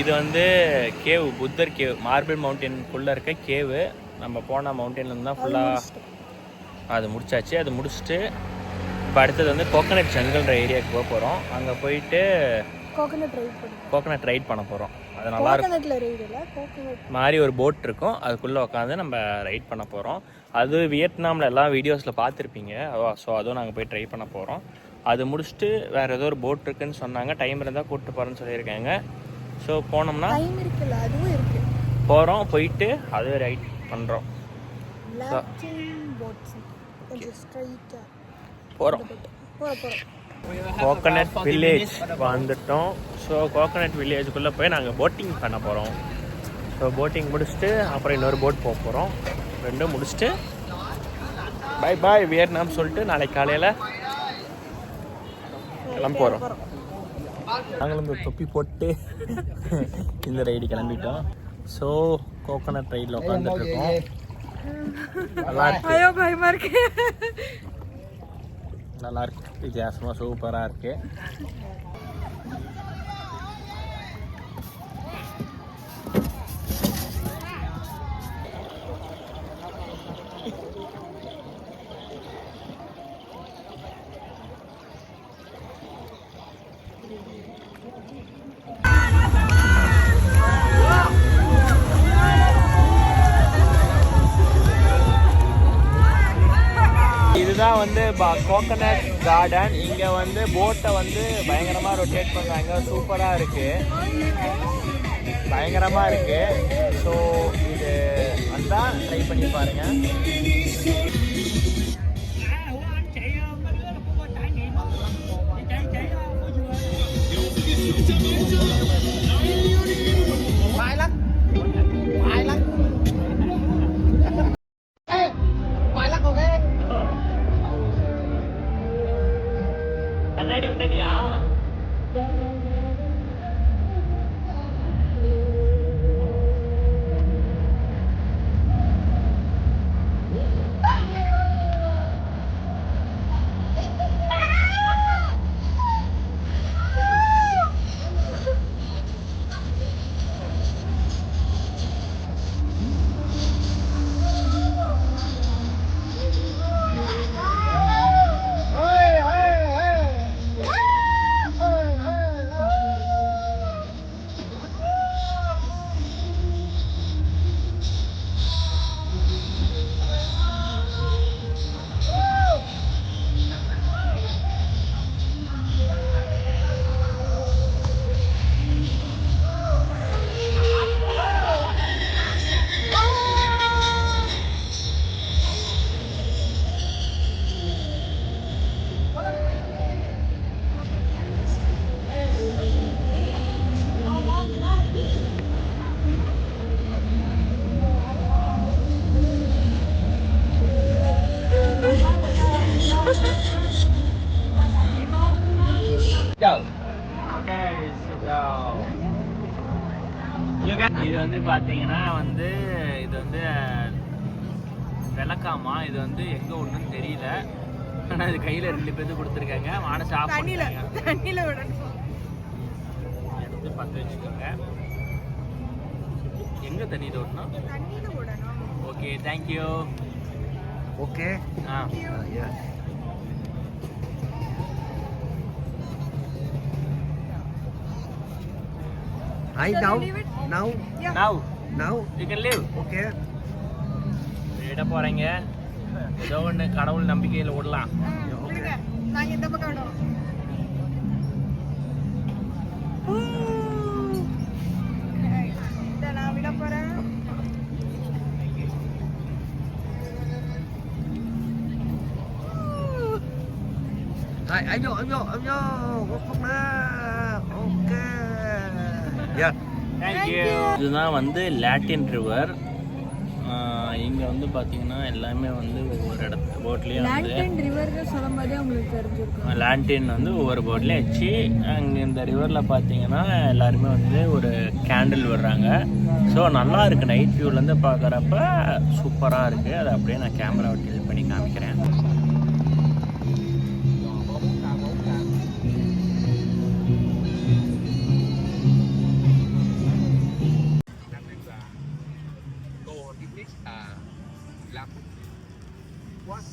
இது வந்து கேவ், புத்தர் cave, marble மவுண்டெயின்குள்ளே இருக்க கேவு. நம்ம போன மவுண்டெயின்லேருந்து தான் ஃபுல்லாக அது முடிச்சாச்சு. அது முடிச்சுட்டு இப்போ அடுத்தது வந்து கோகனட் ஜங்கல்ன்ற ஏரியாவுக்கு போக போகிறோம். அங்கே போயிட்டு கோகனட் ரைட் பண்ண போகிறோம். அது நல்லாயிருக்கும். மாதிரி ஒரு போட் இருக்கும், அதுக்குள்ளே உட்காந்து நம்ம ரைட் பண்ண போகிறோம். அது வியட்நாமில் எல்லாம் வீடியோஸில் பார்த்துருப்பீங்க. ஸோ அதுவும் நாங்கள் போய் ட்ரை பண்ண போகிறோம். அது முடிச்சுட்டு வேறு ஏதோ ஒரு போட் இருக்குதுன்னு சொன்னாங்க. டைம் இருந்தால் கூப்பிட்டு போகிறேன்னு சொல்லியிருக்காங்க. ஸோ போனோம்னா போகிறோம், போயிட்டு அதுவே ரைட் பண்ணுறோம். போகிறோம். கோகனட் வில்லேஜ் வந்துட்டோம். ஸோ கோகனட் வில்லேஜுக்குள்ளே போய் நாங்கள் போட்டிங் பண்ண போகிறோம். ஸோ போட்டிங் முடிச்சுட்டு அப்புறம் இன்னொரு போட் போக போகிறோம். ரெண்டும் முடிச்சுட்டு பாய் பாய் வியட்நாம் சொல்லிட்டு நாளைக்கு காலையில் கிளம்ப போகிறோம். நாங்களும் இந்த தொப்பி போட்டு இந்த ரைடு கிளம்பிட்டோம். ஸோ கோகனட் ரைடில் உட்காந்துட்டு இருக்கோம். நல்லா இருக்கு, வித்தியாசமாக சூப்பராக இருக்கு. இதுதான் வந்து கோகனட் கார்டன். இங்கே வந்து போட்டை வந்து பயங்கரமாக ரொட்டேட் பண்ணுறாங்க. சூப்பராக இருக்குது, பயங்கரமாக இருக்குது. ஸோ இது வந்தால் ட்ரை பண்ணி பாருங்கள். இது வந்து பார்த்தீங்கன்னா வந்து இது வந்து விளக்காமா. இது வந்து எங்கே ஒன்றுன்னு தெரியல, ஆனால் இது கையில் 2 பேருக்கு கொடுத்துருக்காங்க. வான தண்ணியில் எடுத்து பற்ற வச்சுக்கோங்க. எங்கே தண்ணியில் விடணும்? Okay, thank you. Okay. Now you can leave. Okay. விட போறீங்க. ஏதோ ஒன்று கடவுள் நம்பிக்கையில் விடலாம். நாங்கள் இந்த பக்கம் விடுவோம். நான் விட போறேன். I'm okay. Yeah. Thank you. இதுதான் வந்து லாட்டின் ரிவர். இங்கே வந்து பார்த்தீங்கன்னா எல்லாமே வந்து ஒவ்வொரு இடத்து போட்லேயும் வந்து லாண்டின் வந்து ஒவ்வொரு போட்லேயும் வச்சு அங்கே இந்த ரிவரில் பார்த்தீங்கன்னா எல்லாருமே வந்து ஒரு கேண்டில் விடுறாங்க. ஸோ நல்லா இருக்குது, நைட் வியூலேருந்து பார்க்குறப்ப சூப்பராக இருக்குது. அதை அப்படியே நான் கேமராவை டில் பண்ணி காமிக்கிறேன். is Laput. What